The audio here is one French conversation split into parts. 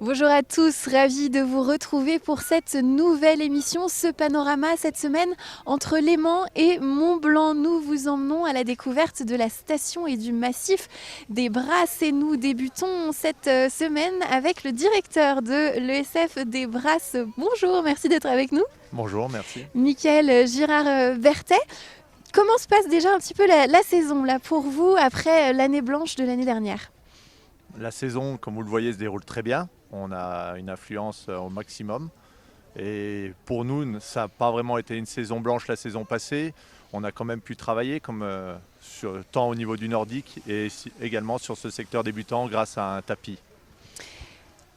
Bonjour à tous, ravi de vous retrouver pour cette nouvelle émission, ce panorama cette semaine entre Léman et Mont-Blanc. Nous vous emmenons à la découverte de la station et du massif des Brasses et nous débutons cette semaine avec le directeur de l'ESF des Brasses. Bonjour, merci d'être avec nous. Bonjour, merci. Michael Girard-Berthet. Comment se passe déjà un petit peu la saison là pour vous après l'année blanche de l'année dernière ? La saison, comme vous le voyez, se déroule très bien. On a une affluence au maximum. Et pour nous, ça n'a pas vraiment été une saison blanche la saison passée. On a quand même pu travailler tant au niveau du nordique et également sur ce secteur débutant grâce à un tapis.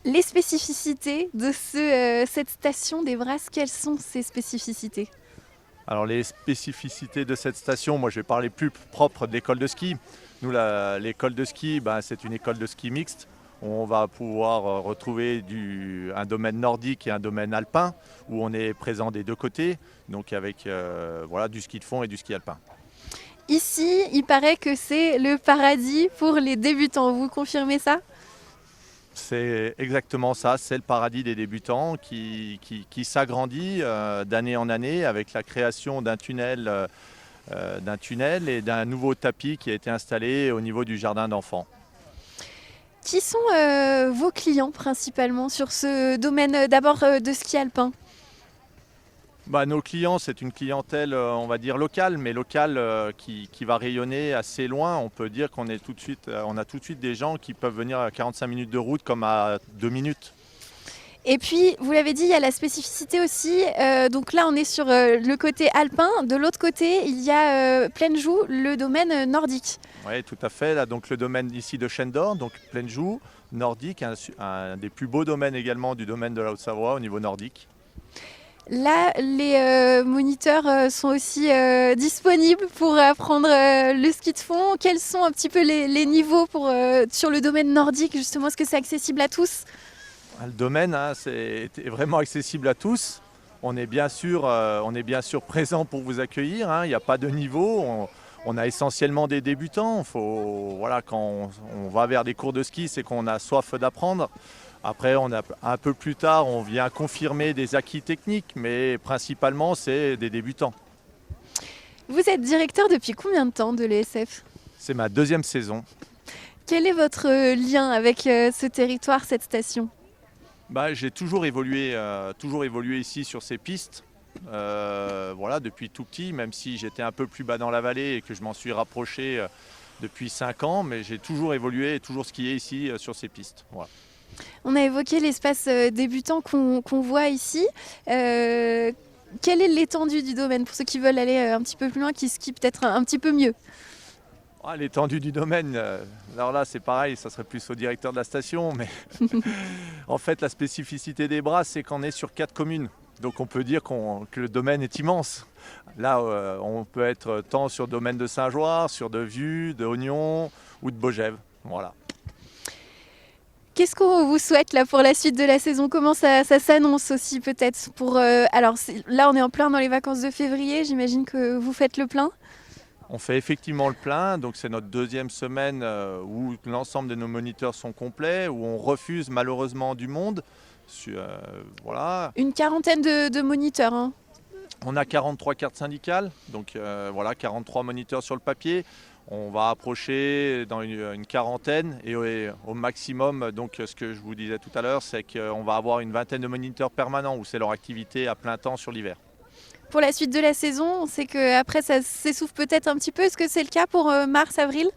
Les spécificités de cette station des Brasses, quelles sont ces spécificités ? Alors les spécificités de cette station, moi je vais parler plus propre de l'école de ski. Nous, l'école de ski, c'est une école de ski mixte. On va pouvoir retrouver un domaine nordique et un domaine alpin où on est présent des deux côtés, donc avec du ski de fond et du ski alpin. Ici, il paraît que c'est le paradis pour les débutants. Vous confirmez ça ? C'est exactement ça, c'est le paradis des débutants qui s'agrandit d'année en année avec la création d'un tunnel et d'un nouveau tapis qui a été installé au niveau du jardin d'enfants. Qui sont vos clients principalement sur ce domaine d'abord de ski alpin ? Nos clients, c'est une clientèle, on va dire locale, mais locale qui va rayonner assez loin. On peut dire qu'on a tout de suite des gens qui peuvent venir à 45 minutes de route comme à 2 minutes. Et puis, vous l'avez dit, il y a la spécificité aussi. Donc là, on est sur le côté alpin. De l'autre côté, il y a Plaine-Joux, le domaine nordique. Oui, tout à fait. Là, donc le domaine ici de Chêne d'Or, donc Plaine-Joux, nordique, un des plus beaux domaines également du domaine de la Haute-Savoie au niveau nordique. Là, les moniteurs sont aussi disponibles pour apprendre le ski de fond. Quels sont un petit peu les niveaux sur le domaine nordique, justement ? Est-ce que c'est accessible à tous ? Le domaine, c'est vraiment accessible à tous. On est bien sûr présent pour vous accueillir. Il n'y a pas de niveau. On a essentiellement des débutants. Quand on va vers des cours de ski, c'est qu'on a soif d'apprendre. Après, un peu plus tard, on vient confirmer des acquis techniques, mais principalement, c'est des débutants. Vous êtes directeur depuis combien de temps de l'ESF ? C'est ma 2e saison. Quel est votre lien avec ce territoire, cette station ? J'ai toujours évolué ici sur ces pistes. Depuis tout petit, même si j'étais un peu plus bas dans la vallée et que je m'en suis rapproché depuis 5 ans, mais j'ai toujours évolué et toujours skié ici sur ces pistes. Voilà. On a évoqué l'espace débutant qu'on voit ici. Quelle est l'étendue du domaine pour ceux qui veulent aller un petit peu plus loin, qui skient peut-être un petit peu mieux ? L'étendue du domaine, alors là c'est pareil, ça serait plus au directeur de la station, mais en fait la spécificité des Brasses, c'est qu'on est sur 4 communes. Donc on peut dire que le domaine est immense. Là, on peut être tant sur le domaine de Saint-Joire, sur de Vieux, de Ognon ou de Baugève. Voilà. Qu'est-ce qu'on vous souhaite là pour la suite de la saison ? Comment ça s'annonce aussi peut-être là on est en plein dans les vacances de février, j'imagine que vous faites le plein. On fait effectivement le plein, donc c'est notre 2e semaine où l'ensemble de nos moniteurs sont complets, où on refuse malheureusement du monde. Voilà. Une quarantaine de moniteurs. Hein. On a 43 cartes syndicales, donc 43 moniteurs sur le papier. On va approcher dans une quarantaine et au maximum, donc ce que je vous disais tout à l'heure, c'est qu'on va avoir une vingtaine de moniteurs permanents où c'est leur activité à plein temps sur l'hiver. Pour la suite de la saison, on sait qu'après ça s'essouffle peut-être un petit peu. Est-ce que c'est le cas pour mars, avril ?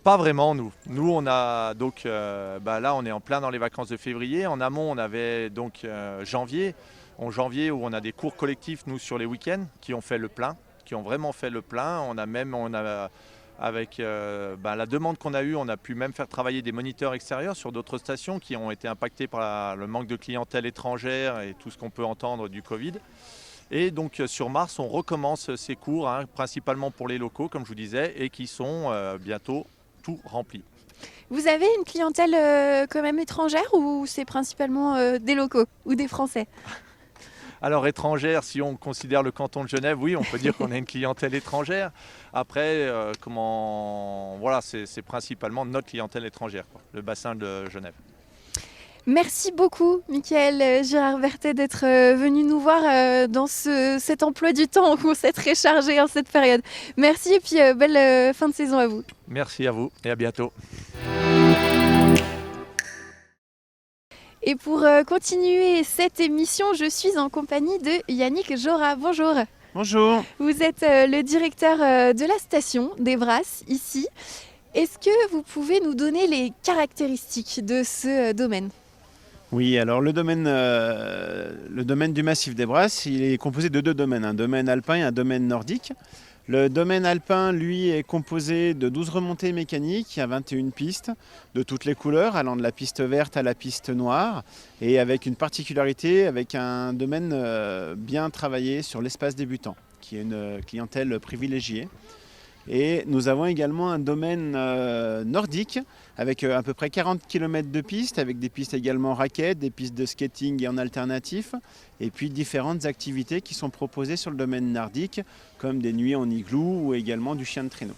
Pas vraiment, nous. Nous, on a donc là, on est en plein dans les vacances de février. En amont, on avait donc janvier. En janvier, où on a des cours collectifs, nous, sur les week-ends, qui ont fait le plein, qui ont vraiment fait le plein. Avec la demande qu'on a eue, on a pu même faire travailler des moniteurs extérieurs sur d'autres stations qui ont été impactées par le manque de clientèle étrangère et tout ce qu'on peut entendre du Covid. Et donc sur mars, on recommence ces cours, principalement pour les locaux, comme je vous disais, et qui sont bientôt tout remplis. Vous avez une clientèle quand même étrangère ou c'est principalement des locaux ou des Français ? Alors étrangère, si on considère le canton de Genève, oui, on peut dire qu'on a une clientèle étrangère. Après, c'est principalement notre clientèle étrangère, le bassin de Genève. Merci beaucoup, Michael Girard-Berthet, d'être venu nous voir dans cet emploi du temps où on s'est très chargé en cette période. Merci et puis belle fin de saison à vous. Merci à vous et à bientôt. Et pour continuer cette émission, je suis en compagnie de Yannick Jorat. Bonjour. Bonjour. Vous êtes le directeur de la station des Brasses, ici. Est-ce que vous pouvez nous donner les caractéristiques de ce domaine ? Oui, alors le domaine du massif des Brasses, il est composé de deux domaines, un domaine alpin et un domaine nordique. Le domaine alpin, lui, est composé de 12 remontées mécaniques, il y a 21 pistes de toutes les couleurs, allant de la piste verte à la piste noire, et avec une particularité, avec un domaine bien travaillé sur l'espace débutant, qui est une clientèle privilégiée. Et nous avons également un domaine nordique avec à peu près 40 km de pistes, avec des pistes également raquettes, des pistes de skating et en alternatif, et puis différentes activités qui sont proposées sur le domaine nordique, comme des nuits en igloo ou également du chien de traîneau.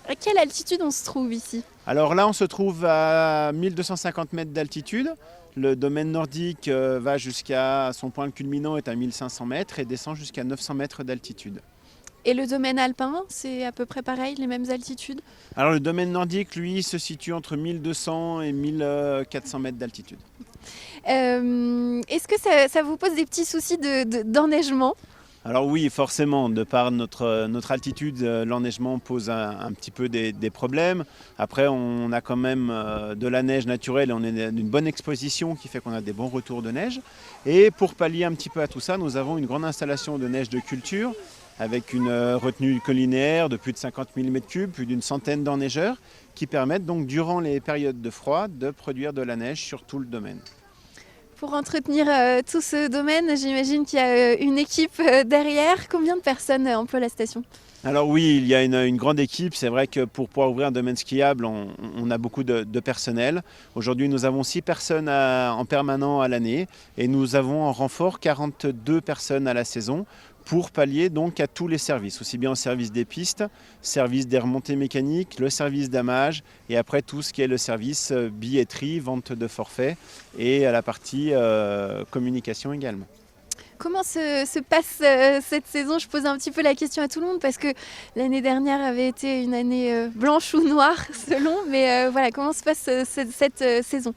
À quelle altitude on se trouve ici ? Alors là, on se trouve à 1250 mètres d'altitude. Le domaine nordique va jusqu'à son point culminant est à 1500 mètres et descend jusqu'à 900 mètres d'altitude. Et le domaine alpin, c'est à peu près pareil, les mêmes altitudes ? Alors le domaine nordique, lui, se situe entre 1200 et 1400 mètres d'altitude. Est-ce que ça vous pose des petits soucis d'enneigement ? Alors oui, forcément, de par notre altitude, l'enneigement pose un petit peu des problèmes. Après, on a quand même de la neige naturelle et on est d'une bonne exposition qui fait qu'on a des bons retours de neige. Et pour pallier un petit peu à tout ça, nous avons une grande installation de neige de culture avec une retenue collinaire de plus de 50 mm3, plus d'une centaine d'enneigeurs qui permettent donc durant les périodes de froid de produire de la neige sur tout le domaine. Pour entretenir tout ce domaine, j'imagine qu'il y a une équipe derrière. Combien de personnes emploient la station ? Alors oui, il y a une grande équipe. C'est vrai que pour pouvoir ouvrir un domaine skiable, on a beaucoup de personnel. Aujourd'hui, nous avons 6 personnes en permanent à l'année et nous avons en renfort 42 personnes à la saison pour pallier donc à tous les services, aussi bien au service des pistes, service des remontées mécaniques, le service d'amage et après tout ce qui est le service billetterie, vente de forfait et à la partie communication également. Comment se passe cette saison ? Je pose un petit peu la question à tout le monde parce que l'année dernière avait été une année blanche ou noire selon, mais voilà, comment se passe cette saison ?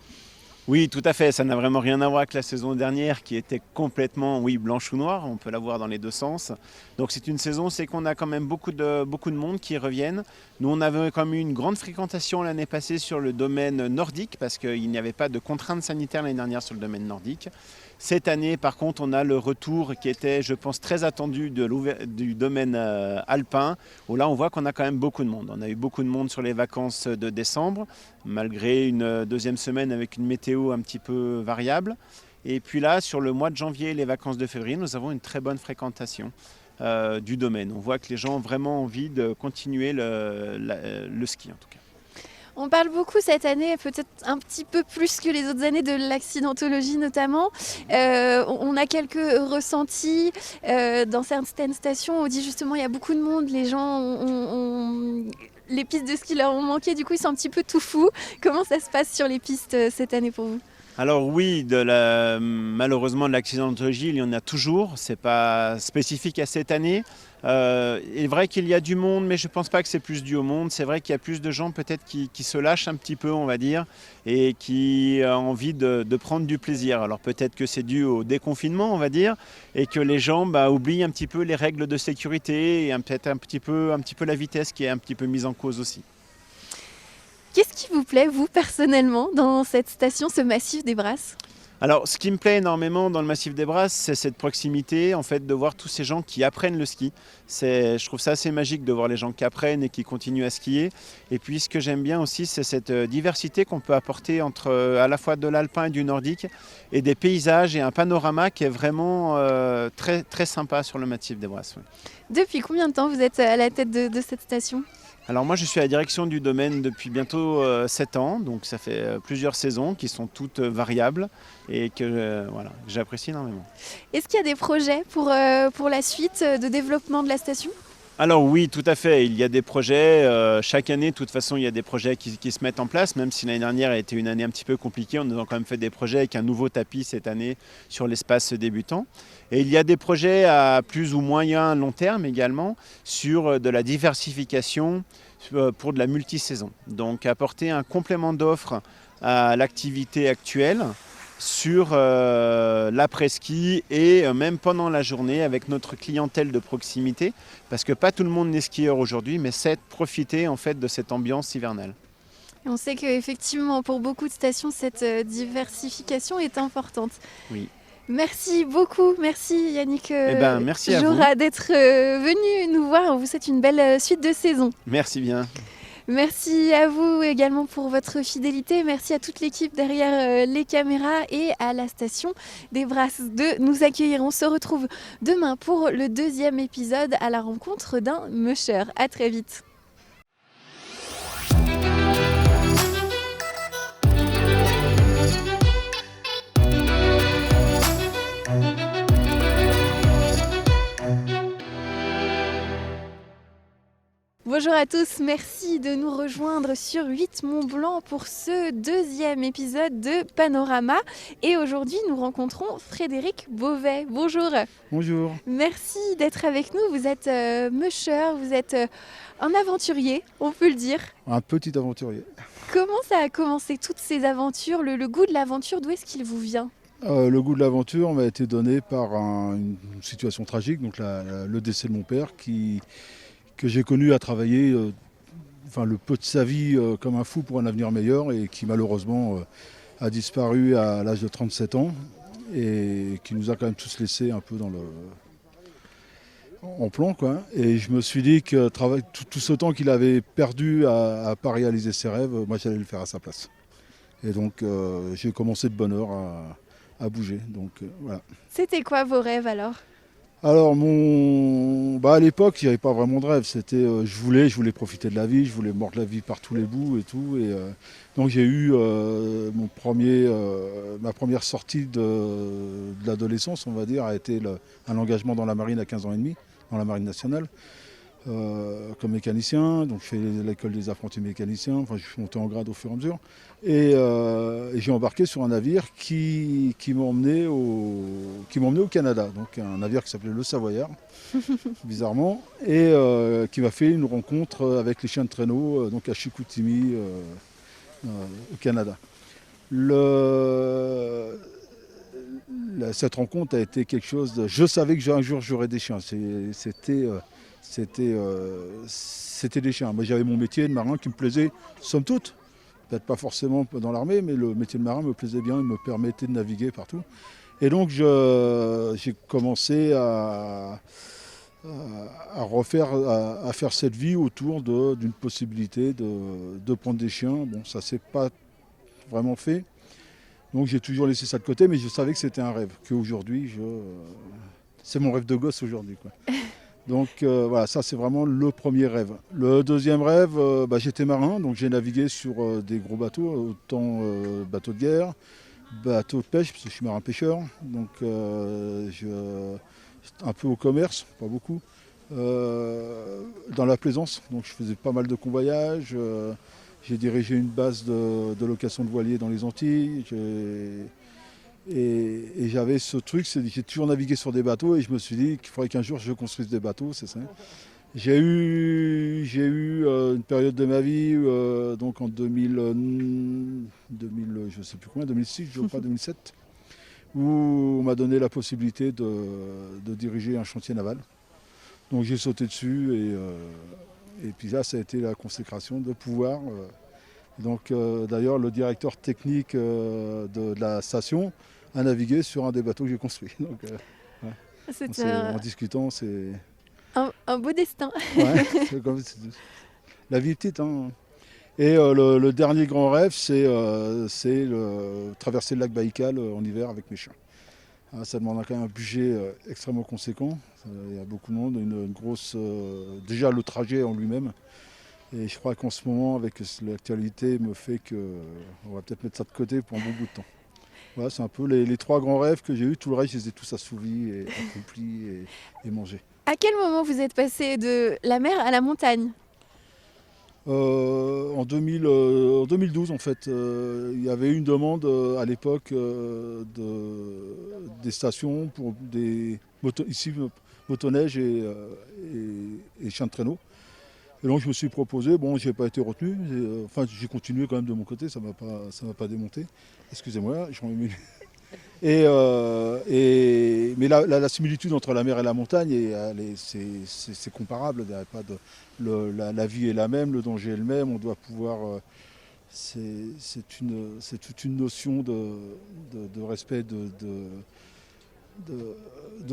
Oui, tout à fait. Ça n'a vraiment rien à voir avec la saison dernière qui était complètement, blanche ou noire. On peut la voir dans les deux sens. Donc c'est une saison, c'est qu'on a quand même beaucoup de monde qui reviennent. Nous, on avait quand même eu une grande fréquentation l'année passée sur le domaine nordique parce qu'il n'y avait pas de contraintes sanitaires l'année dernière sur le domaine nordique. Cette année, par contre, on a le retour qui était, je pense, très attendu du domaine alpin, où là, on voit qu'on a quand même beaucoup de monde. On a eu beaucoup de monde sur les vacances de décembre, malgré une deuxième semaine avec une météo un petit peu variable. Et puis là, sur le mois de janvier et les vacances de février, nous avons une très bonne fréquentation du domaine. On voit que les gens ont vraiment envie de continuer le ski, en tout cas. On parle beaucoup cette année, peut-être un petit peu plus que les autres années, de l'accidentologie notamment. On a quelques ressentis dans certaines stations. On dit justement il y a beaucoup de monde, les gens les pistes de ski leur ont manqué, du coup ils sont un petit peu tout fous. Comment ça se passe sur les pistes cette année pour vous ? Alors oui, malheureusement de l'accidentologie, il y en a toujours. C'est pas spécifique à cette année. Il est vrai qu'il y a du monde, mais je ne pense pas que c'est plus dû au monde. C'est vrai qu'il y a plus de gens peut-être qui se lâchent un petit peu, on va dire, et qui ont envie de prendre du plaisir. Alors peut-être que c'est dû au déconfinement, on va dire, et que les gens oublient un petit peu les règles de sécurité et peut-être un petit peu la vitesse qui est un petit peu mise en cause aussi. Qu'est-ce qui vous plaît, vous, personnellement, dans cette station, ce massif des Brasses ? Alors, ce qui me plaît énormément dans le massif des Brasses, c'est cette proximité, en fait, de voir tous ces gens qui apprennent le ski. Je trouve ça assez magique de voir les gens qui apprennent et qui continuent à skier. Et puis, ce que j'aime bien aussi, c'est cette diversité qu'on peut apporter entre à la fois de l'alpin et du nordique, et des paysages et un panorama qui est vraiment très, très sympa sur le massif des Brasses. Ouais. Depuis combien de temps vous êtes à la tête de cette station ? Alors moi je suis à la direction du domaine depuis bientôt 7 ans, donc ça fait plusieurs saisons qui sont toutes variables et que j'apprécie énormément. Est-ce qu'il y a des projets pour la suite de développement de la station ? Alors oui, tout à fait. Il y a des projets. Chaque année, de toute façon, il y a des projets qui se mettent en place, même si l'année dernière a été une année un petit peu compliquée. On a quand même fait des projets avec un nouveau tapis cette année sur l'espace débutant. Et il y a des projets à plus ou moyen long terme également sur de la diversification pour de la multisaison. Donc apporter un complément d'offre à l'activité actuelle sur l'après-ski et même pendant la journée avec notre clientèle de proximité, parce que pas tout le monde n'est skieur aujourd'hui, mais c'est profiter en fait de cette ambiance hivernale. Et on sait qu'effectivement, pour beaucoup de stations, cette diversification est importante. Oui. Merci beaucoup, merci Yannick merci à vous. Jaura d'être venu nous voir. On vous souhaite une belle suite de saison. Merci bien. Merci à vous également pour votre fidélité. Merci à toute l'équipe derrière les caméras et à la station des Brasses de nous accueillir. On se retrouve demain pour le 2e épisode à la rencontre d'un musher. À très vite. Bonjour à tous, merci de nous rejoindre sur 8 Mont Blanc pour ce 2e épisode de Panorama. Et aujourd'hui, nous rencontrons Frédéric Beauvais. Bonjour. Bonjour. Merci d'être avec nous. Vous êtes musher, vous êtes un aventurier, on peut le dire. Un petit aventurier. Comment ça a commencé toutes ces aventures, le goût de l'aventure, d'où est-ce qu'il vous vient ? Le goût de l'aventure m'a été donné par une situation tragique, donc le décès de mon père que j'ai connu à travailler le peu de sa vie comme un fou pour un avenir meilleur et qui malheureusement a disparu à l'âge de 37 ans et qui nous a quand même tous laissés un peu en plan, quoi. Et je me suis dit que tout ce temps qu'il avait perdu à ne pas réaliser ses rêves, moi j'allais le faire à sa place. Et donc j'ai commencé de bonne heure à bouger. Donc, voilà. C'était quoi vos rêves alors ? Alors à l'époque, il n'y avait pas vraiment de rêve. C'était, je voulais profiter de la vie, je voulais mordre la vie par tous les bouts et tout. Et donc j'ai eu ma première sortie de l'adolescence, on va dire, a été un engagement dans la marine à 15 ans et demi, dans la marine nationale, comme mécanicien. Donc je fais l'école des apprentis mécaniciens. Enfin, je suis monté en grade au fur et à mesure. Et j'ai embarqué sur un navire qui m'emmenait au Canada, donc un navire qui s'appelait le Savoyard, bizarrement, et qui m'a fait une rencontre avec les chiens de traîneau, donc à Chicoutimi, au Canada. Cette rencontre a été quelque chose de... Je savais que un jour j'aurais des chiens, c'était des chiens. Moi j'avais mon métier de marin qui me plaisait, somme toute. Peut-être pas forcément dans l'armée, mais le métier de marin me plaisait bien, il me permettait de naviguer partout. Et donc j'ai commencé à faire cette vie autour d'une possibilité de prendre des chiens. Bon, ça ne s'est pas vraiment fait. Donc j'ai toujours laissé ça de côté, mais je savais que c'était un rêve, qu'aujourd'hui, c'est mon rêve de gosse aujourd'hui, quoi. Donc voilà, ça c'est vraiment le premier rêve. Le deuxième rêve, j'étais marin, donc j'ai navigué sur des gros bateaux, autant bateaux de guerre, bateaux de pêche, parce que je suis marin-pêcheur, donc un peu au commerce, pas beaucoup, dans la plaisance, donc je faisais pas mal de convoyages, j'ai dirigé une base de location de voiliers dans les Antilles, et j'avais ce truc, j'ai toujours navigué sur des bateaux et je me suis dit qu'il faudrait qu'un jour je construise des bateaux, c'est ça. J'ai eu une période de ma vie, donc en 2000, je sais plus combien, 2006, je crois, 2007, où on m'a donné la possibilité de diriger un chantier naval. Donc j'ai sauté dessus et puis là ça a été la consécration de pouvoir. D'ailleurs le directeur technique de la station a navigué sur un des bateaux que j'ai construit. Donc, en discutant, c'est... Un beau destin. Ouais, la vie est petite. Hein. Et le dernier grand rêve, c'est traverser le lac Baïkal en hiver avec mes chiens. Ça demande quand même un budget extrêmement conséquent. Il y a beaucoup de monde, une grosse... déjà le trajet en lui-même. Et je crois qu'en ce moment, avec l'actualité, me fait qu'on va peut-être mettre ça de côté pour un bon bout de temps. Voilà, c'est un peu les 3 grands rêves que j'ai eus. Tout le reste, je les ai tous assouvis et accomplis et mangés. À quel moment vous êtes passé de la mer à la montagne? En 2012, en fait, il y avait une demande à l'époque des stations pour ici, motoneige et chiens de traîneau. Et donc je me suis proposé, bon, j'ai pas été retenu, enfin j'ai continué quand même de mon côté, ça m'a pas démonté. Excusez-moi, je remets mes- mais la similitude entre la mer et la montagne, c'est comparable. Il y a pas la vie est la même, le danger est le même. On doit pouvoir. C'est toute une notion de respect, de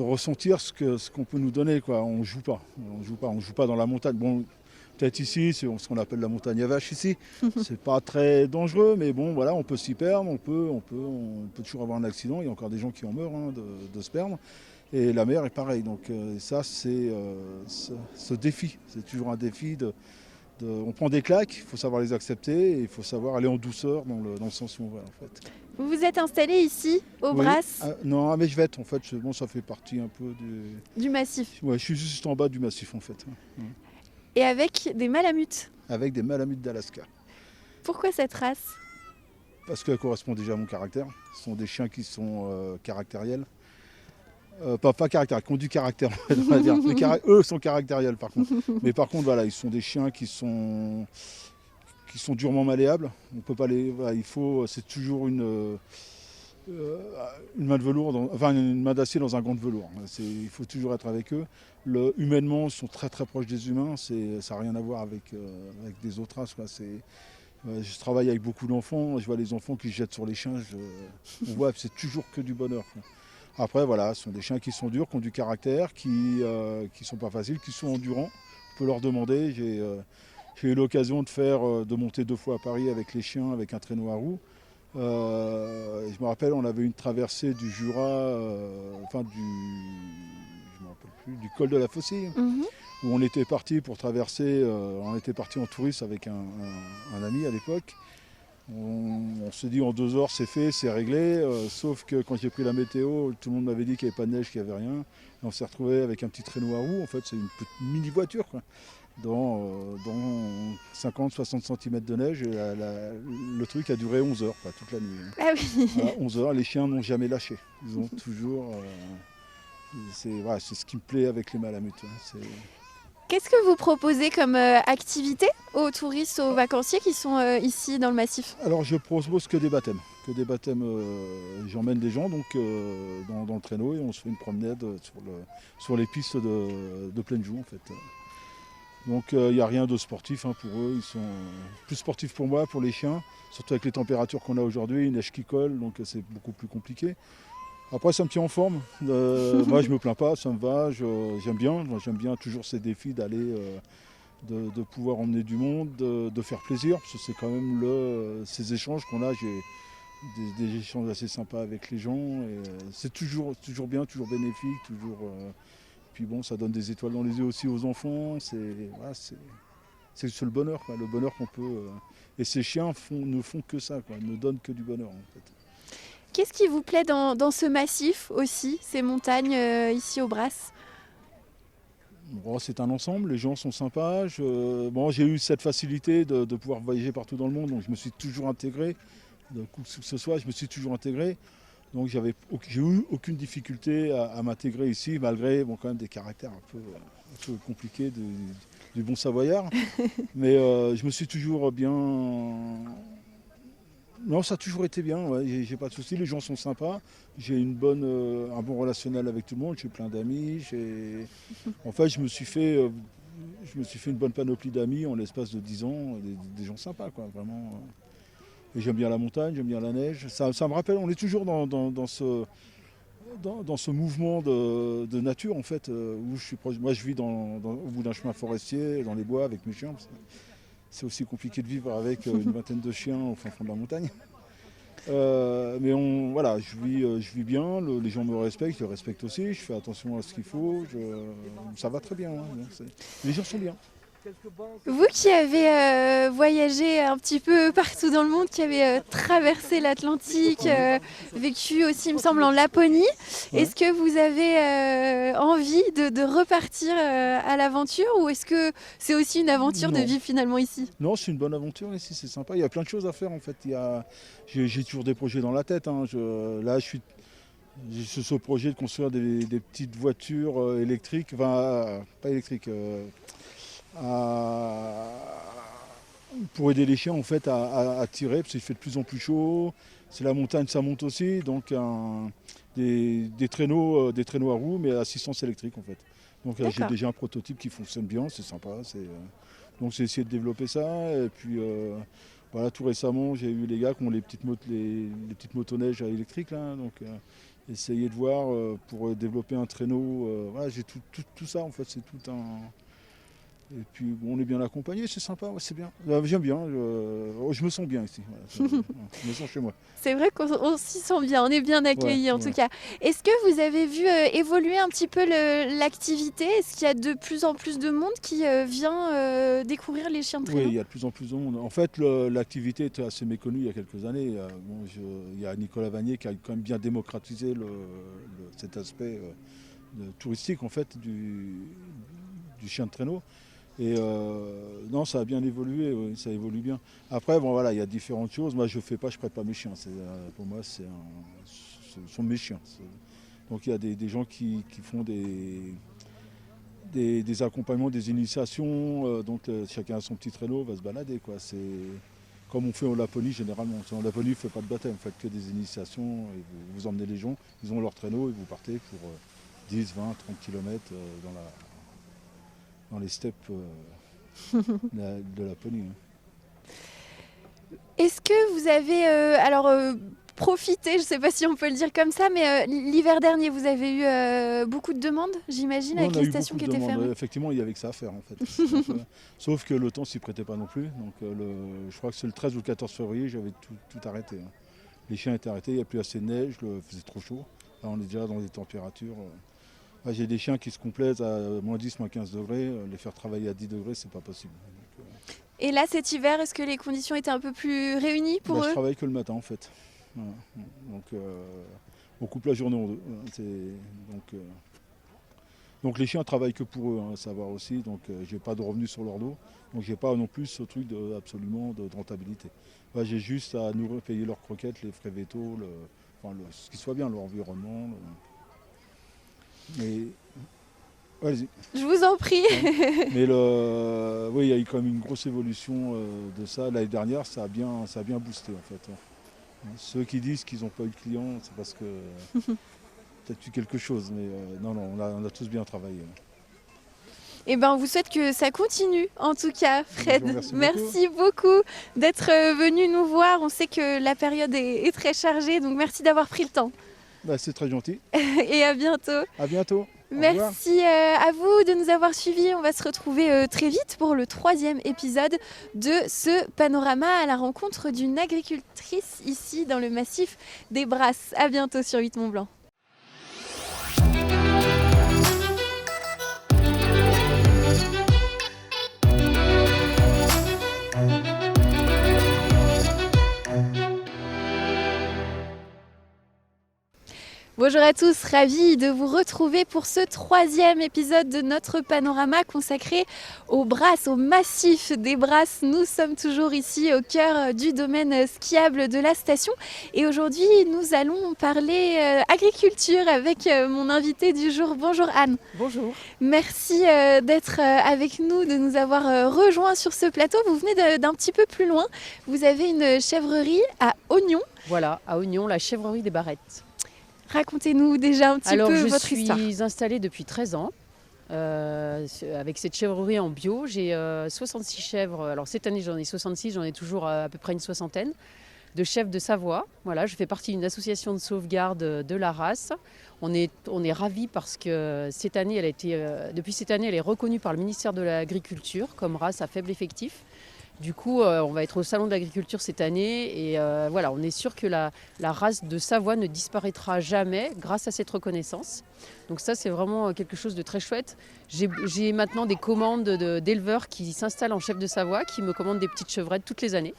ressentir ce qu'on peut nous donner, quoi. On joue pas dans la montagne. Bon, peut-être ici, c'est ce qu'on appelle la montagne à vache ici. C'est pas très dangereux, mais bon, voilà, on peut s'y perdre, on peut toujours avoir un accident. Il y a encore des gens qui en meurent hein, de se perdre. Et la mer est pareil. Donc ça, c'est ce défi. C'est toujours un défi on prend des claques, il faut savoir les accepter et il faut savoir aller en douceur dans le sens où on va en fait. Vous vous êtes installé ici, au Oui. Brasse Non, à Mechevette en fait, bon, ça fait partie un peu du massif, Ouais, je suis juste en bas du massif en fait. Ouais. et avec des malamutes. Avec des malamutes d'Alaska. Pourquoi cette race? Parce qu'elle correspond déjà à mon caractère. Ce sont des chiens qui sont caractériels. Pas caractériels, qui ont du caractère, on va dire. Eux sont caractériels par contre. Mais par contre, voilà, ils sont des chiens qui sont durement malléables. On peut pas voilà, c'est toujours une main de velours, une main d'acier dans un gant de velours. Il faut toujours être avec eux. Humainement, ils sont très très proches des humains. Ça n'a rien à voir avec des autres races, quoi. Je travaille avec beaucoup d'enfants. Je vois les enfants qui se jettent sur les chiens. On voit, c'est toujours que du bonheur, quoi. Après, voilà, ce sont des chiens qui sont durs, qui ont du caractère, qui sont pas faciles, qui sont endurants. On peut leur demander. J'ai eu l'occasion de monter 2 fois à Paris avec les chiens, avec un traîneau à roues. Je me rappelle, on avait une traversée du Jura, je me rappelle plus, du col de la Faucille, Mhm. où on était parti pour traverser, on était parti en touriste avec un ami à l'époque. On s'est dit en 2 heures c'est fait, c'est réglé, sauf que quand j'ai pris la météo, tout le monde m'avait dit qu'il n'y avait pas de neige, qu'il n'y avait rien. Et on s'est retrouvé avec un petit traîneau à roues, en fait c'est une petite mini voiture, quoi, dans 50-60 cm de neige. Et le truc a duré 11 heures, quoi, toute la nuit. Ah oui. Voilà, 11 heures, les chiens n'ont jamais lâché. Ils ont toujours. C'est ce qui me plaît avec les malamutes. Qu'est-ce que vous proposez comme activité aux touristes, aux vacanciers qui sont ici dans le massif? Alors je propose que des baptêmes. J'emmène des gens donc, dans le traîneau et on se fait une promenade sur les pistes de pleine joue en fait. Donc il n'y a rien de sportif hein, pour eux. Ils sont plus sportifs pour moi, pour les chiens, surtout avec les températures qu'on a aujourd'hui, une neige qui colle, donc c'est beaucoup plus compliqué. Après, ça me tient en forme. Moi, je me plains pas, ça me va. J'aime bien. Moi, j'aime bien toujours ces défis d'aller, de pouvoir emmener du monde, de faire plaisir. Parce que c'est quand même ces échanges qu'on a. J'ai des échanges assez sympas avec les gens. Et, c'est toujours bien, toujours bénéfique, toujours. Puis bon, ça donne des étoiles dans les yeux aussi aux enfants. C'est le bonheur, quoi. Le bonheur qu'on peut. Et ces chiens ne font que ça, quoi. Ne donnent que du bonheur, en fait. Qu'est-ce qui vous plaît dans ce massif aussi, ces montagnes ici au Brasse? Bon, c'est un ensemble, les gens sont sympas. J'ai eu cette facilité de pouvoir voyager partout dans le monde, donc je me suis toujours intégré. Donc, où que ce soit, je me suis toujours intégré. Donc j'ai eu aucune difficulté à m'intégrer ici, malgré quand même des caractères un peu compliqués du bon savoyard. Mais je me suis toujours bien. Non, ça a toujours été bien, ouais, j'ai pas de soucis, les gens sont sympas, j'ai un bon relationnel avec tout le monde, j'ai plein d'amis, en fait je me suis fait une bonne panoplie d'amis en l'espace de 10 ans, des gens sympas, quoi, vraiment. Et j'aime bien la montagne, j'aime bien la neige, ça me rappelle, on est toujours dans ce mouvement de nature en fait, où je suis proche. Moi je vis au bout d'un chemin forestier, dans les bois avec mes chiens. C'est aussi compliqué de vivre avec une vingtaine de chiens au fin fond de la montagne. Mais voilà, je vis bien, les gens me respectent, je les respecte aussi, je fais attention à ce qu'il faut, ça va très bien. Hein, les gens sont bien. Vous qui avez voyagé un petit peu partout dans le monde, qui avez traversé l'Atlantique, vécu aussi, il me semble, en Laponie, Ouais. est-ce que vous avez envie de repartir à l'aventure ou est-ce que c'est aussi une aventure de Non. vivre finalement ici? Non, c'est une bonne aventure ici, c'est sympa. Il y a plein de choses à faire en fait. J'ai toujours des projets dans la tête, hein. J'ai ce projet de construire des petites voitures électriques, enfin pas électriques, à- pour aider les chiens en fait à tirer, parce qu'il fait de plus en plus chaud. C'est la montagne, ça monte aussi, donc des traîneaux à roues, mais à assistance électrique en fait. Donc là, j'ai D'accord. déjà un prototype qui fonctionne bien, c'est sympa. Donc j'ai essayé de développer ça. Et puis voilà, tout récemment, j'ai eu les gars qui ont les petites motoneiges électriques là, donc essayer de voir pour développer un traîneau. Voilà, j'ai tout ça en fait, c'est tout un. Et puis bon, on est bien accompagné, c'est sympa, ouais, c'est bien. J'aime bien, je me sens bien ici. Voilà, je me sens chez moi. C'est vrai qu'on s'y sent bien, on est bien accueillis Ouais, en tout ouais. cas. Est-ce que vous avez vu évoluer un petit peu l'activité? Est-ce qu'il y a de plus en plus de monde qui vient découvrir les chiens de Oui, traîneau? il y a de plus en plus de monde. En fait, l'activité était assez méconnue il y a quelques années. Il y a Nicolas Vanier qui a quand même bien démocratisé cet aspect touristique en fait, du chien de traîneau. Et non, ça a bien évolué, oui, ça évolue bien. Après, bon voilà, il y a différentes choses. Moi, je prête pas mes chiens. Pour moi, ce sont mes chiens. Donc il y a des gens qui font des accompagnements, des initiations. Chacun a son petit traîneau, va se balader, quoi. C'est comme on fait en Laponie généralement. En Laponie, on ne fait pas de baptême, vous faites que des initiations. Et vous emmenez les gens, ils ont leur traîneau et vous partez pour 10, 20, 30 km dans les steppes de Laponie. Hein. Est-ce que vous avez profité, je ne sais pas si on peut le dire comme ça, mais l'hiver dernier, vous avez eu beaucoup de demandes, j'imagine, Ouais, avec on a les eu stations beaucoup qui de étaient demandes. fermées? Effectivement, il n'y avait que ça à faire en fait. Sauf que le temps s'y prêtait pas non plus. Donc je crois que c'est le 13 ou le 14 février, j'avais tout arrêté. Hein. Les chiens étaient arrêtés, il n'y a plus assez de neige, il faisait trop chaud. Là, on est déjà dans des températures. J'ai des chiens qui se complaisent à moins 10, moins 15 degrés. Les faire travailler à 10 degrés, c'est pas possible. Et là, cet hiver, est-ce que les conditions étaient un peu plus réunies pour Je eux? travaille que le matin en fait. Voilà. Donc on coupe la journée en deux. Donc les chiens travaillent que pour eux, hein, à savoir aussi. Donc j'ai pas de revenus sur leur dos. Donc j'ai pas non plus ce truc absolument de rentabilité. J'ai juste à nourrir, payer leurs croquettes, les frais vétos, ce qui soit bien, l'environnement. Mais allez-y. Je vous en prie. Mais oui, il y a eu quand même une grosse évolution de ça. L'année dernière, ça a bien boosté en fait. Ceux qui disent qu'ils n'ont pas eu de clients, c'est parce que peut-être eu quelque chose. Mais non, on a tous bien travaillé. Eh ben, on vous souhaite que ça continue, en tout cas, Fred. Je vous remercie Merci beaucoup d'être venu nous voir. On sait que la période est très chargée, donc merci d'avoir pris le temps. C'est très gentil. Et à bientôt. À bientôt. Au revoir. Merci à vous de nous avoir suivis. On va se retrouver très vite pour le 3e épisode de ce panorama à la rencontre d'une agricultrice ici dans le massif des Brasses. À bientôt sur 8 Mont Blanc. Bonjour à tous, ravie de vous retrouver pour ce 3e épisode de notre panorama consacré aux Brasses, au massif des Brasses. Nous sommes toujours ici au cœur du domaine skiable de la station et aujourd'hui nous allons parler agriculture avec mon invité du jour. Bonjour Anne. Bonjour. Merci d'être avec nous, de nous avoir rejoints sur ce plateau. Vous venez d'un petit peu plus loin, vous avez une chèvrerie à Ognon. Voilà, à Ognon, la chèvrerie des Barrettes. Racontez-nous déjà un petit peu votre histoire. Je suis installée depuis 13 ans avec cette chèvrerie en bio. J'ai 66 chèvres. Alors cette année j'en ai 66, j'en ai toujours à peu près une soixantaine de chèvres de Savoie. Voilà, je fais partie d'une association de sauvegarde de la race. On est ravis parce que cette année, depuis cette année, elle est reconnue par le ministère de l'Agriculture comme race à faible effectif. Du coup, on va être au Salon de l'Agriculture cette année et voilà, on est sûr que la race de Savoie ne disparaîtra jamais grâce à cette reconnaissance. Donc ça, c'est vraiment quelque chose de très chouette. J'ai maintenant des commandes d'éleveurs qui s'installent en chef de Savoie, qui me commandent des petites chevrettes toutes les années.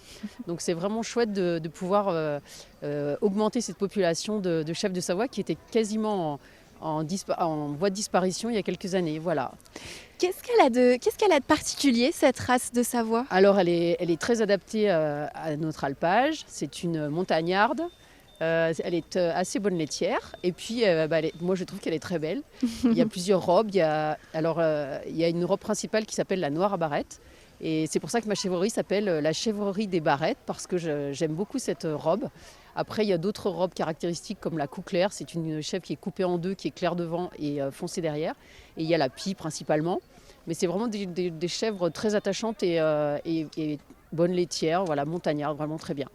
Donc c'est vraiment chouette de pouvoir augmenter cette population de chefs de Savoie qui était quasiment en voie de disparition il y a quelques années. Voilà. Qu'est-ce qu'elle a de particulier, cette race de Savoie? Alors, elle est très adaptée à notre alpage. C'est une montagnarde. Elle est assez bonne laitière. Et puis, moi, je trouve qu'elle est très belle. Il y a plusieurs robes. Il y a une robe principale qui s'appelle la noire à barrettes. Et c'est pour ça que ma chèvrerie s'appelle la chèvrerie des barrettes, parce que j'aime beaucoup cette robe. Après, il y a d'autres robes caractéristiques comme la cou claire. C'est une chèvre qui est coupée en deux, qui est claire devant et foncée derrière. Et il y a la pie principalement. Mais c'est vraiment des chèvres très attachantes et bonnes laitières, voilà, montagnardes, vraiment très bien.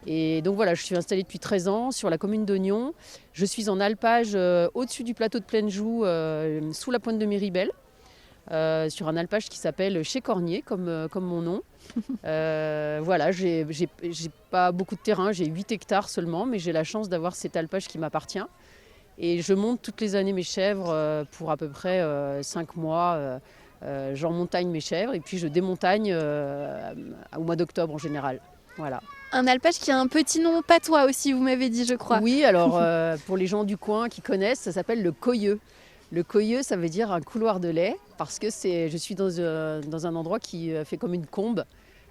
Et donc voilà, je suis installée depuis 13 ans sur la commune d'Ognon. Je suis en alpage au-dessus du plateau de Plaine-Joux, sous la pointe de Méribel, sur un alpage qui s'appelle Chez Cornier, comme mon nom. Voilà, j'ai pas beaucoup de terrain, j'ai 8 hectares seulement, mais j'ai la chance d'avoir cet alpage qui m'appartient. Et je monte toutes les années mes chèvres pour à peu près 5 mois. J'emmontagne mes chèvres et puis je démontagne au mois d'octobre en général. Voilà. Un alpage qui a un petit nom patois aussi, vous m'avez dit, je crois. Oui, alors pour les gens du coin qui connaissent, ça s'appelle le coyeux. Le coyeux, ça veut dire un couloir de lait, parce que je suis dans un endroit qui fait comme une combe.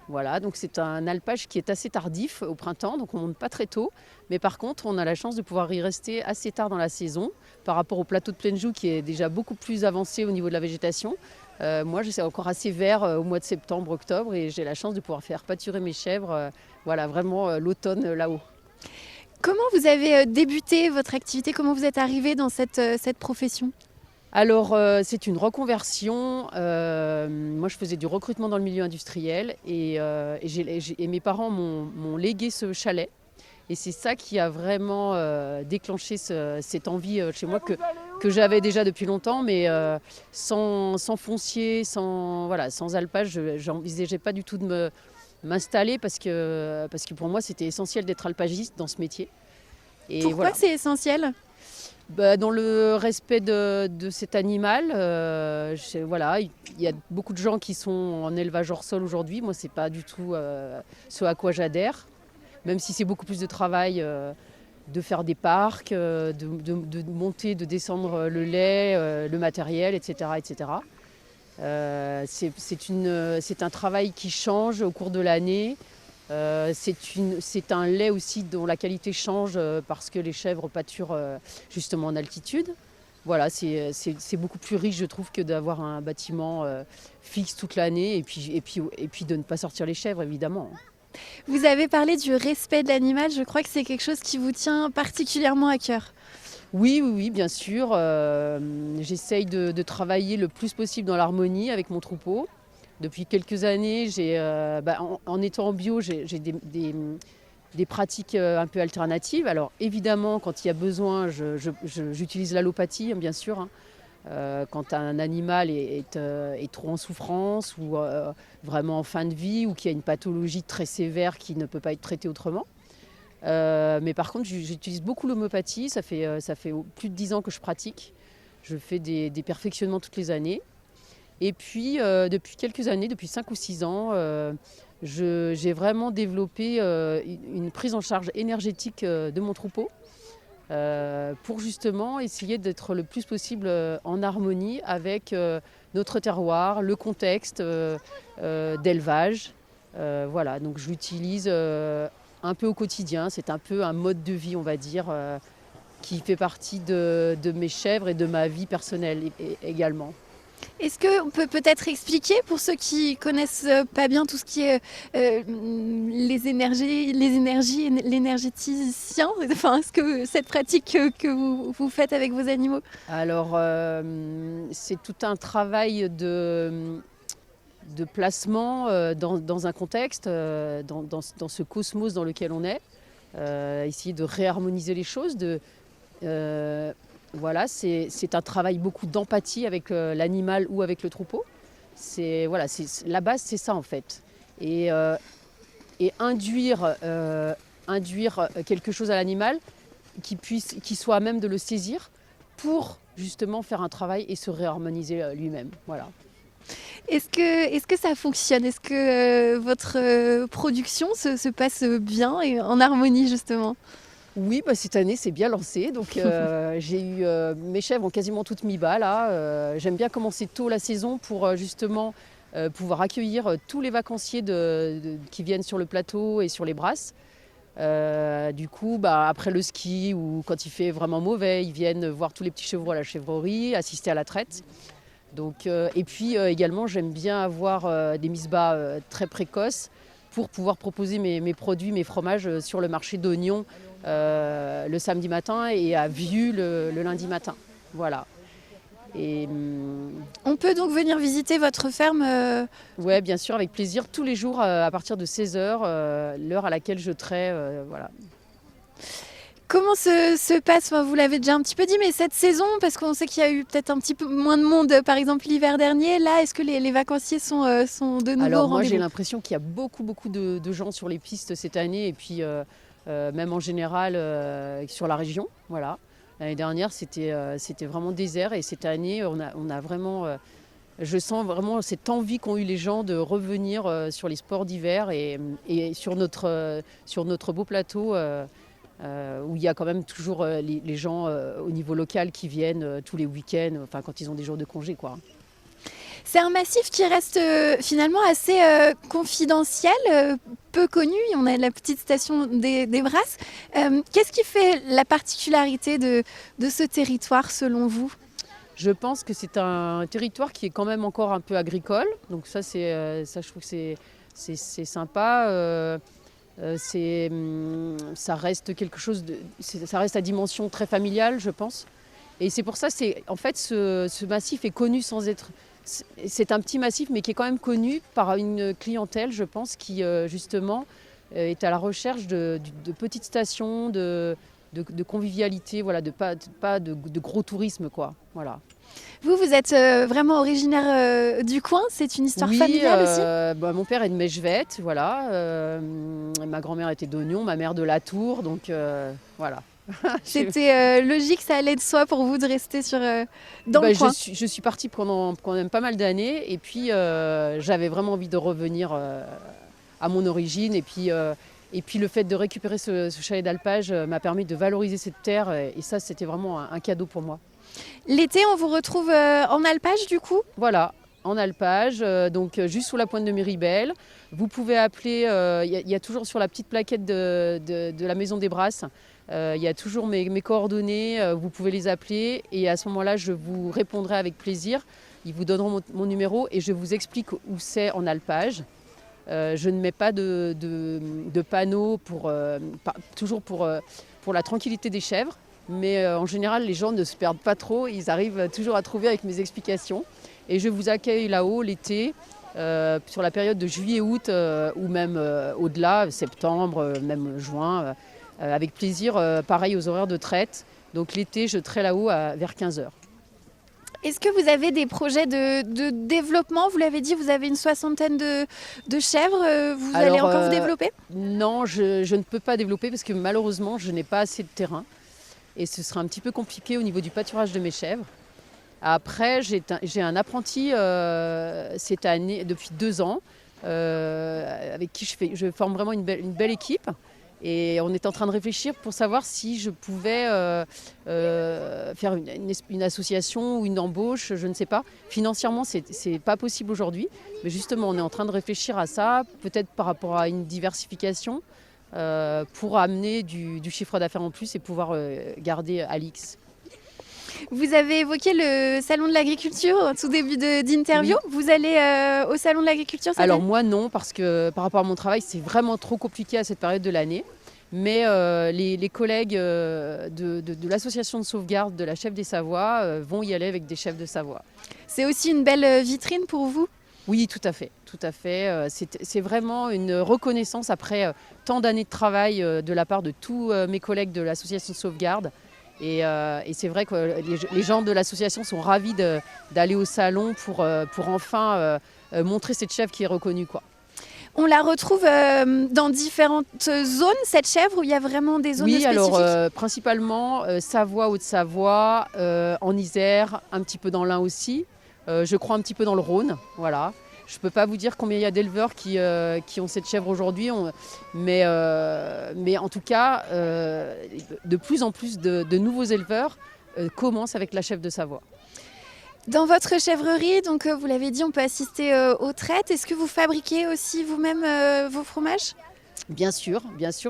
Voilà, donc c'est un alpage qui est assez tardif au printemps, donc on ne monte pas très tôt. Mais par contre, on a la chance de pouvoir y rester assez tard dans la saison, par rapport au plateau de Plaine-Joux qui est déjà beaucoup plus avancé au niveau de la végétation. Moi, c'est encore assez vert au mois de septembre, octobre, et j'ai la chance de pouvoir faire pâturer mes chèvres, voilà, vraiment l'automne là-haut. Comment vous avez débuté votre activité? Comment vous êtes arrivé dans cette profession? Alors, c'est une reconversion. Moi, je faisais du recrutement dans le milieu industriel et mes parents m'ont légué ce chalet. Et c'est ça qui a vraiment déclenché cette envie chez moi que j'avais déjà depuis longtemps, mais sans foncier, sans alpage, je n'envisageais pas du tout de m'installer parce que pour moi, c'était essentiel d'être alpagiste dans ce métier. Et pourquoi voilà. C'est essentiel? Dans le respect de cet animal, voilà, il y a beaucoup de gens qui sont en élevage hors sol aujourd'hui. Moi, ce n'est pas du tout ce à quoi j'adhère, même si c'est beaucoup plus de travail de faire des parcs, de monter, de descendre le lait, le matériel, etc. etc. C'est un travail qui change au cours de l'année. C'est un lait aussi dont la qualité change parce que les chèvres pâturent justement en altitude. Voilà, c'est beaucoup plus riche, je trouve, que d'avoir un bâtiment fixe toute l'année et puis de ne pas sortir les chèvres, évidemment. Vous avez parlé du respect de l'animal, je crois que c'est quelque chose qui vous tient particulièrement à cœur. Oui, bien sûr. J'essaye de travailler le plus possible dans l'harmonie avec mon troupeau. Depuis quelques années, en étant en bio, j'ai des pratiques un peu alternatives. Alors évidemment, quand il y a besoin, j'utilise l'allopathie, bien sûr. Quand un animal est trop en souffrance ou vraiment en fin de vie ou qu'il y a une pathologie très sévère qui ne peut pas être traitée autrement. Mais par contre, j'utilise beaucoup l'homéopathie. Ça fait plus de 10 ans que je pratique. Je fais des perfectionnements toutes les années. Et puis, depuis quelques années, depuis 5 ou 6 ans, j'ai vraiment développé une prise en charge énergétique de mon troupeau pour justement essayer d'être le plus possible en harmonie avec notre terroir, le contexte d'élevage. Voilà, donc je l'utilise un peu au quotidien. C'est un peu un mode de vie, on va dire, qui fait partie de mes chèvres et de ma vie personnelle également. Est-ce qu'on peut peut-être expliquer pour ceux qui connaissent pas bien tout ce qui est les énergies, l'énergéticien, enfin, est-ce que cette pratique que vous faites avec vos animaux? Alors, c'est tout un travail de placement dans un contexte, dans ce cosmos dans lequel on est, essayer de réharmoniser les choses, voilà, c'est un travail beaucoup d'empathie avec l'animal ou avec le troupeau. La base, c'est ça en fait. et induire quelque chose à l'animal qui soit à même de le saisir pour justement faire un travail et se réharmoniser lui-même. Voilà. Est-ce que ça fonctionne? Est-ce que votre production se passe bien et en harmonie justement? Oui, cette année c'est bien lancé. Donc mes chèvres ont quasiment toutes mis bas là. J'aime bien commencer tôt la saison pour justement pouvoir accueillir tous les vacanciers qui viennent sur le plateau et sur les brasses. Du coup, après le ski ou quand il fait vraiment mauvais, ils viennent voir tous les petits chevreaux à la chèvrerie, assister à la traite. Donc, et puis également, j'aime bien avoir des mises bas très précoces pour pouvoir proposer mes produits, mes fromages sur le marché d'oignons le samedi matin et à Vieux le lundi matin. Voilà. Et, on peut donc venir visiter votre ferme Oui, bien sûr, avec plaisir, tous les jours à partir de 16h, l'heure à laquelle je trais. Voilà. Comment se passe, vous l'avez déjà un petit peu dit, mais cette saison, parce qu'on sait qu'il y a eu peut-être un petit peu moins de monde, par exemple l'hiver dernier, là, est-ce que les vacanciers sont de nouveau Alors au moi, rendez-vous? j'ai l'impression qu'il y a beaucoup de gens sur les pistes cette année, et puis même en général sur la région. Voilà. L'année dernière, c'était vraiment désert, et cette année, on a vraiment... je sens vraiment cette envie qu'ont eu les gens de revenir sur les sports d'hiver et sur notre beau plateau où il y a quand même toujours les gens au niveau local qui viennent tous les week-ends, enfin quand ils ont des jours de congé, quoi. C'est un massif qui reste finalement assez confidentiel, peu connu. On a la petite station des Brasses. Qu'est-ce qui fait la particularité de ce territoire selon vous? Je pense que c'est un territoire qui est quand même encore un peu agricole. Donc ça, je trouve que c'est sympa. Ça reste quelque chose ça reste à dimension très familiale, je pense. Et c'est pour ça, en fait, ce massif est connu sans être... C'est un petit massif, mais qui est quand même connu par une clientèle, je pense, qui justement est à la recherche de petites stations, de convivialité, voilà, pas de gros tourisme, quoi. Voilà. Vous êtes vraiment originaire du coin? C'est une histoire familiale aussi? Mon père est de Mechevette, voilà. Ma grand-mère était d'Oignon, ma mère de La Tour, donc voilà. C'était logique, ça allait de soi pour vous de rester dans le coin? Je suis partie pendant quand même pas mal d'années, et puis j'avais vraiment envie de revenir à mon origine, et puis le fait de récupérer ce chalet d'alpage m'a permis de valoriser cette terre, et ça c'était vraiment un cadeau pour moi. L'été, on vous retrouve en alpage du coup? Voilà, en alpage, donc juste sous la pointe de Méribel. Vous pouvez appeler, il y a toujours sur la petite plaquette de la Maison des Brasses, il y a toujours mes coordonnées, vous pouvez les appeler, et à ce moment-là, je vous répondrai avec plaisir. Ils vous donneront mon numéro et je vous explique où c'est en alpage. Je ne mets pas de panneaux toujours pour la tranquillité des chèvres. Mais en général, les gens ne se perdent pas trop. Ils arrivent toujours à trouver avec mes explications. Et je vous accueille là-haut l'été, sur la période de juillet-août, ou même au-delà, septembre, même juin, avec plaisir, pareil aux horaires de traite. Donc l'été, je traite là-haut vers 15h. Est-ce que vous avez des projets de développement? Vous l'avez dit, vous avez une soixantaine de chèvres. Vous allez encore vous développer? Non, je ne peux pas développer parce que malheureusement, je n'ai pas assez de terrain. Et ce sera un petit peu compliqué au niveau du pâturage de mes chèvres. Après, j'ai un apprenti cette année, depuis 2 ans, avec qui je forme vraiment une belle équipe. Et on est en train de réfléchir pour savoir si je pouvais faire une association ou une embauche, je ne sais pas. Financièrement, c'est pas possible aujourd'hui. Mais justement, on est en train de réfléchir à ça, peut-être par rapport à une diversification, pour amener du chiffre d'affaires en plus et pouvoir garder Alix. Vous avez évoqué le salon de l'agriculture au tout début d'interview. Oui. Vous allez au salon de l'agriculture cette année? Moi non, parce que par rapport à mon travail, c'est vraiment trop compliqué à cette période de l'année. Mais les collègues de l'association de sauvegarde de la Chèvre des Savoies vont y aller avec des chèvres de Savoie. C'est aussi une belle vitrine pour vous? Oui, tout à fait. Tout à fait. C'est vraiment une reconnaissance après tant d'années de travail de la part de tous mes collègues de l'association de sauvegarde. Et c'est vrai que les gens de l'association sont ravis d'aller au salon pour enfin montrer cette chèvre qui est reconnue, quoi. On la retrouve dans différentes zones, cette chèvre, où il y a vraiment des zones Oui, spécifiques? alors principalement Savoie, Haute-Savoie, en Isère, un petit peu dans l'Ain aussi. Je crois un petit peu dans le Rhône, voilà. Je ne peux pas vous dire combien il y a d'éleveurs qui ont cette chèvre aujourd'hui, mais en tout cas, de plus en plus de nouveaux éleveurs commencent avec la chèvre de Savoie. Dans votre chèvrerie, donc vous l'avez dit, on peut assister aux traites. Est-ce que vous fabriquez aussi vous-même vos fromages? Bien sûr,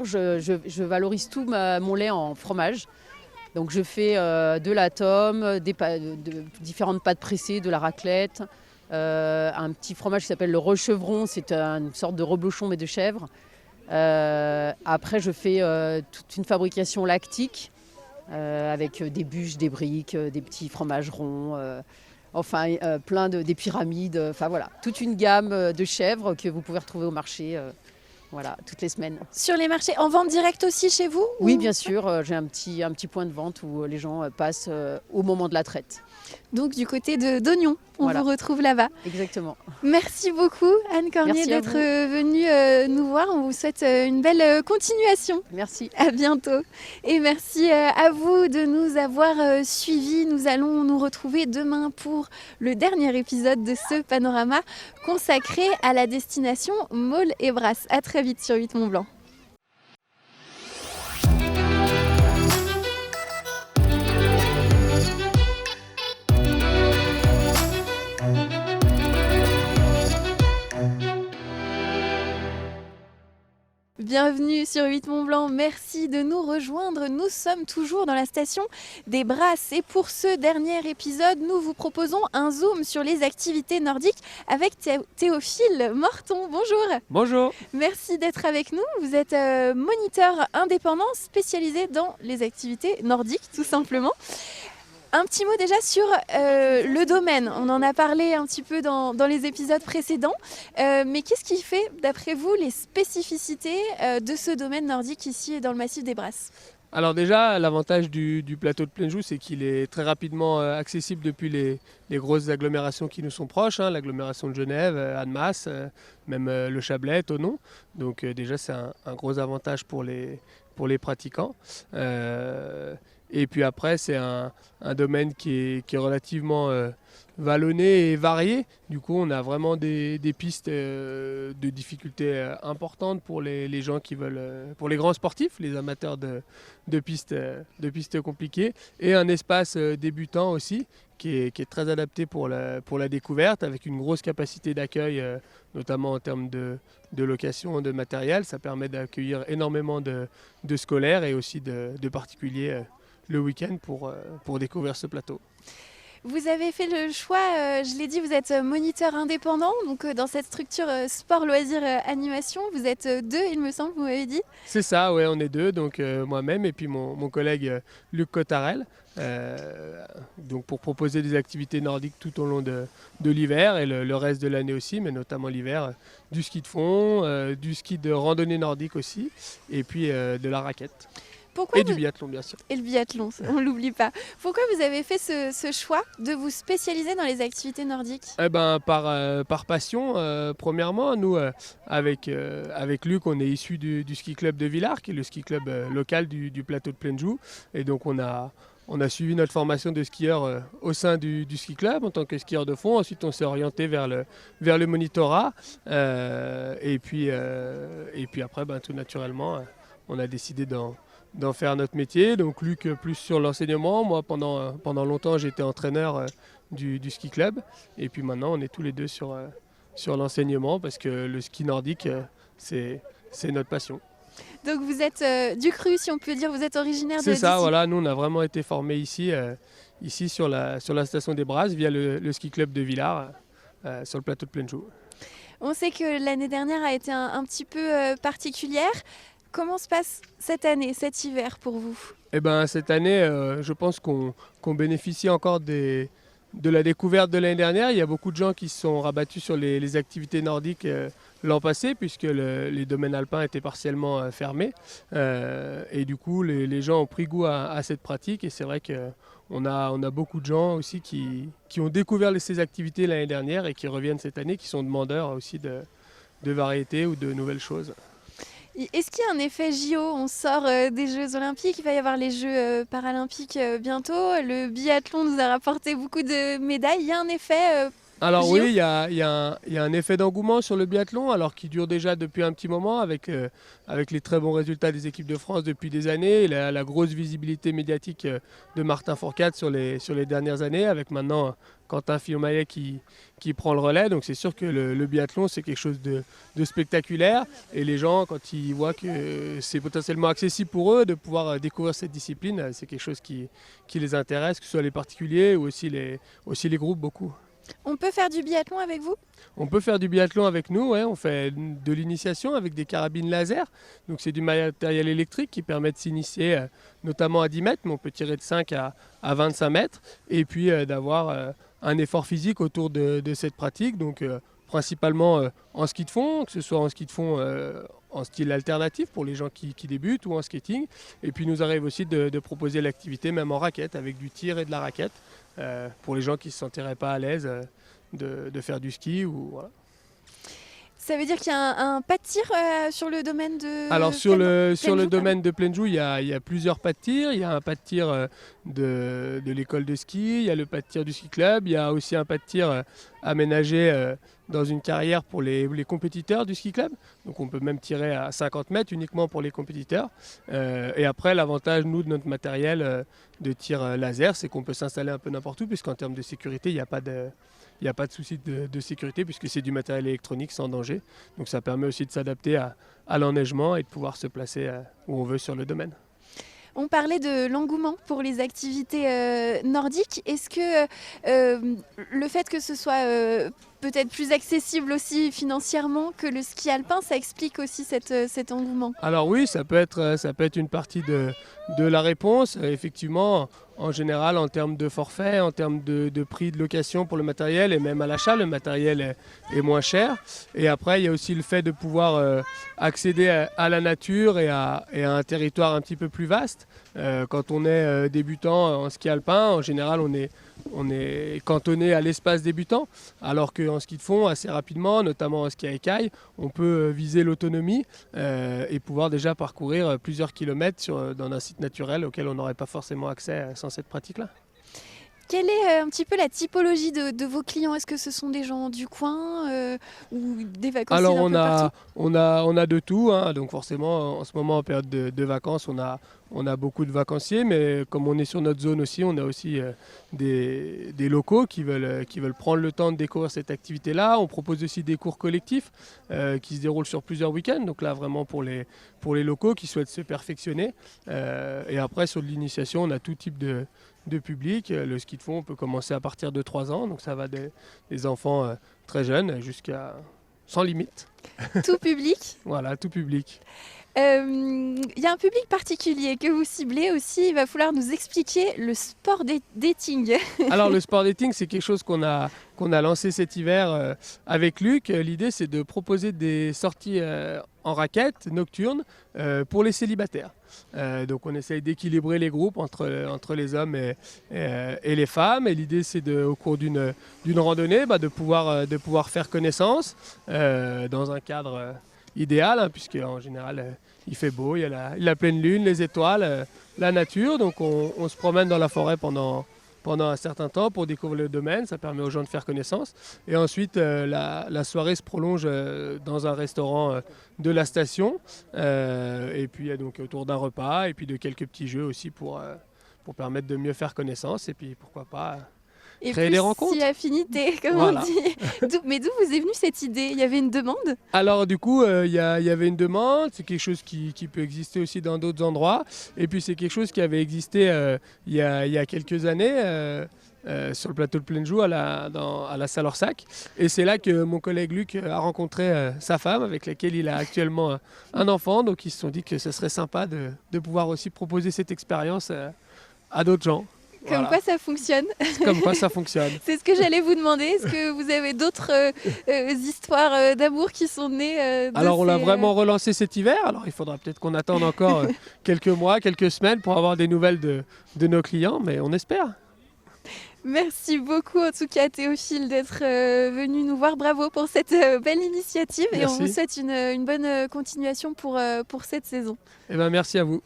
je valorise tout mon lait en fromage. Donc je fais de la tome, différentes pâtes pressées, de la raclette, un petit fromage qui s'appelle le rechevron, c'est une sorte de reblochon mais de chèvre. Après je fais toute une fabrication lactique avec des bûches, des briques, des petits fromages ronds, des pyramides, enfin voilà, toute une gamme de chèvres que vous pouvez retrouver au marché. Voilà, toutes les semaines. Sur les marchés, en vente directe aussi chez vous? Oui, bien sûr, j'ai un petit point de vente où les gens passent au moment de la traite. Donc du côté d'Oignon, on Voilà. vous retrouve là-bas. Exactement. Merci beaucoup Anne Cornier Merci à d'être vous. venue nous voir. On vous souhaite une belle continuation. Merci. À bientôt. Et merci à vous de nous avoir suivis. Nous allons nous retrouver demain pour le dernier épisode de ce panorama consacré à la destination Maule et Brasse. À très vite sur 8 Mont Blanc. Bienvenue sur 8 Mont Blanc, merci de nous rejoindre. Nous sommes toujours dans la station des Brasses et pour ce dernier épisode, nous vous proposons un zoom sur les activités nordiques avec Théophile Morton. Bonjour. Bonjour. Merci d'être avec nous. Vous êtes moniteur indépendant spécialisé dans les activités nordiques tout simplement. Un petit mot déjà sur le domaine. On en a parlé un petit peu dans les épisodes précédents. Mais qu'est-ce qui fait, d'après vous, les spécificités de ce domaine nordique ici dans le massif des Brasses? Alors déjà, l'avantage du plateau de Plainjoux, c'est qu'il est très rapidement accessible depuis les grosses agglomérations qui nous sont proches, hein, l'agglomération de Genève, Annemasse, même le Chablais, Thonon. Donc déjà, c'est un gros avantage pour les pratiquants. Et puis après, c'est un domaine qui est relativement vallonné et varié. Du coup, on a vraiment des pistes de difficultés importantes pour les gens qui veulent, pour les grands sportifs, les amateurs de pistes compliquées. Et un espace débutant aussi, qui est très adapté pour la découverte, avec une grosse capacité d'accueil, notamment en termes de location de matériel. Ça permet d'accueillir énormément de scolaires et aussi de particuliers le week-end pour découvrir ce plateau. Vous avez fait le choix, je l'ai dit, vous êtes moniteur indépendant, donc dans cette structure sport, loisirs, animation, vous êtes deux, il me semble, vous m'avez dit. C'est ça, ouais, on est deux, donc moi-même et puis mon collègue Luc Cottarel, donc pour proposer des activités nordiques tout au long de l'hiver et le reste de l'année aussi, mais notamment l'hiver, du ski de fond, du ski de randonnée nordique aussi, et puis de la raquette. Pourquoi du biathlon, bien sûr. Et le biathlon, on ne l'oublie pas. Pourquoi vous avez fait ce choix de vous spécialiser dans les activités nordiques? Par passion, premièrement. Nous, avec Luc, on est issu du ski club de Villars, qui est le ski club local du plateau de Plainjoux. Et donc, on a suivi notre formation de skieur au sein du ski club en tant que skieur de fond. Ensuite, on s'est orienté vers le monitorat. Et puis après, tout naturellement, on a décidé d'en faire notre métier. Donc Luc plus sur l'enseignement. Moi, pendant longtemps, j'étais entraîneur du ski club. Et puis maintenant, on est tous les deux sur l'enseignement parce que le ski nordique, c'est notre passion. Donc vous êtes du Cru, si on peut dire, vous êtes originaire C'est ça, d'ici. voilà. Nous, on a vraiment été formés ici sur la station des Brasses via le ski club de Villars sur le plateau de Plainjoux. On sait que l'année dernière a été un petit peu particulière. Comment se passe cette année, cet hiver pour vous? Cette année, je pense qu'on bénéficie encore de la découverte de l'année dernière. Il y a beaucoup de gens qui se sont rabattus sur les activités nordiques l'an passé, puisque les domaines alpins étaient partiellement fermés. Et du coup, les gens ont pris goût à cette pratique. Et c'est vrai qu'on a beaucoup de gens aussi qui ont découvert ces activités l'année dernière et qui reviennent cette année, qui sont demandeurs aussi de variétés ou de nouvelles choses. Est-ce qu'il y a un effet JO? On sort des Jeux Olympiques, il va y avoir les Jeux Paralympiques bientôt. Le biathlon nous a rapporté beaucoup de médailles. Il y a un effet Alors JO? oui, il y a un effet d'engouement sur le biathlon, alors qui dure déjà depuis un petit moment, avec les très bons résultats des équipes de France depuis des années, et la grosse visibilité médiatique de Martin Fourcade sur les dernières années, avec maintenant Quentin Fillon-Maillet qui prend le relais. Donc c'est sûr que le biathlon, c'est quelque chose de spectaculaire, et les gens, quand ils voient que c'est potentiellement accessible pour eux de pouvoir découvrir cette discipline, c'est quelque chose qui les intéresse, que ce soit les particuliers ou aussi les groupes, beaucoup. On peut faire du biathlon avec vous? On peut faire du biathlon avec nous, ouais. On fait de l'initiation avec des carabines laser. Donc c'est du matériel électrique qui permet de s'initier notamment à 10 mètres, mais on peut tirer de 5 à 25 mètres. Et puis d'avoir un effort physique autour de cette pratique. Donc principalement en ski de fond, que ce soit en ski de fond en style alternatif pour les gens qui débutent, ou en skating. Et puis il nous arrive aussi de proposer l'activité même en raquette, avec du tir et de la raquette, pour les gens qui ne se sentiraient pas à l'aise de faire du ski. Voilà. Ça veut dire qu'il y a un pas de tir sur le domaine de... Alors sur le domaine de Plainjou, il y a plusieurs pas de tir. Il y a un pas de tir de l'école de ski, il y a le pas de tir du ski club, il y a aussi un pas de tir aménagé dans une carrière pour les compétiteurs du ski club. Donc on peut même tirer à 50 mètres uniquement pour les compétiteurs. Et après, l'avantage, nous, de notre matériel de tir laser, c'est qu'on peut s'installer un peu n'importe où, puisqu'en termes de sécurité, il n'y a pas de souci de sécurité, puisque c'est du matériel électronique sans danger. Donc ça permet aussi de s'adapter à l'enneigement et de pouvoir se placer où on veut sur le domaine. On parlait de l'engouement pour les activités nordiques. Est-ce que le fait que ce soit peut-être plus accessible aussi financièrement que le ski alpin, ça explique aussi cet engouement? Alors oui, ça peut être une partie de la réponse. Effectivement, en général, en termes de forfait, en termes de prix de location pour le matériel, et même à l'achat, le matériel est moins cher. Et après, il y a aussi le fait de pouvoir accéder à la nature et à un territoire un petit peu plus vaste. Quand on est débutant en ski alpin, en général, on est cantonné à l'espace débutant, alors qu'en ski de fond, assez rapidement, notamment en ski à écailles, on peut viser l'autonomie et pouvoir déjà parcourir plusieurs kilomètres dans un site naturel auquel on n'aurait pas forcément accès sans cette pratique-là. Quelle est un petit peu la typologie de vos clients? Est-ce que ce sont des gens du coin ou des vacanciers? Alors un peu partout? on a de tout, hein. Donc forcément en ce moment en période de vacances on a beaucoup de vacanciers, mais comme on est sur notre zone aussi, on a aussi des locaux qui veulent prendre le temps de découvrir cette activité-là. On propose aussi des cours collectifs qui se déroulent sur plusieurs week-ends, donc là vraiment pour les locaux qui souhaitent se perfectionner. Et après sur l'initiation, on a tout type de public. Le ski de fond, on peut commencer à partir de 3 ans, donc ça va des enfants très jeunes jusqu'à sans limite. Tout public? Voilà, tout public. Il y a un public particulier que vous ciblez aussi. Il va falloir nous expliquer le sport dating. Alors le sport dating, c'est quelque chose qu'on a lancé cet hiver avec Luc. L'idée, c'est de proposer des sorties en raquette nocturnes pour les célibataires. Donc on essaye d'équilibrer les groupes entre les hommes et les femmes. Et l'idée, c'est au cours d'une randonnée, de pouvoir faire connaissance dans un cadre idéal, hein, puisque en général il fait beau, il y a la pleine lune, les étoiles, la nature. Donc on se promène dans la forêt pendant un certain temps pour découvrir le domaine. Ça permet aux gens de faire connaissance. Et ensuite la soirée se prolonge dans un restaurant de la station, et puis donc autour d'un repas et puis de quelques petits jeux aussi pour permettre de mieux faire connaissance, et puis pourquoi pas Et créer plus des rencontres. si affinité, comme Voilà. on dit. Mais d'où vous est venue cette idée? Il y avait une demande? Alors du coup, il y avait une demande. C'est quelque chose qui peut exister aussi dans d'autres endroits. Et puis c'est quelque chose qui avait existé il y a quelques années sur le plateau de Plainjou à la salle Orsac. Et c'est là que mon collègue Luc a rencontré sa femme, avec laquelle il a actuellement un enfant. Donc ils se sont dit que ce serait sympa de pouvoir aussi proposer cette expérience à d'autres gens. Comme Voilà. quoi ça fonctionne. Comme quoi ça fonctionne. C'est ce que j'allais vous demander. Est-ce que vous avez d'autres histoires d'amour qui sont nées Alors on l'a vraiment relancé cet hiver. Alors il faudra peut-être qu'on attende encore quelques mois, quelques semaines pour avoir des nouvelles de nos clients, mais on espère. Merci beaucoup en tout cas Théophile d'être venu nous voir. Bravo pour cette belle initiative et on Merci. vous souhaite une bonne continuation pour cette saison. Eh ben, merci à vous.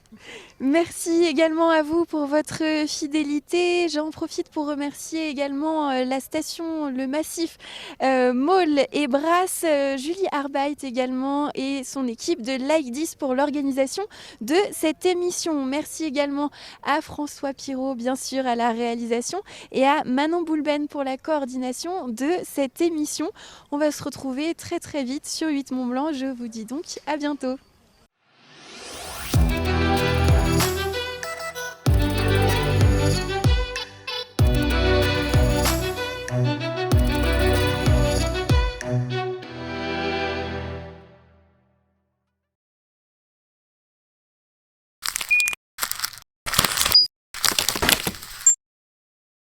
Merci également à vous pour votre fidélité. J'en profite pour remercier également la station, le massif Maule et Brasse, Julie Arbeit également et son équipe de Like 10 pour l'organisation de cette émission. Merci également à François Pirot, bien sûr, à la réalisation et à Manon Boulben pour la coordination de cette émission. On va se retrouver très très vite sur 8 Mont Blanc. Je vous dis donc à bientôt.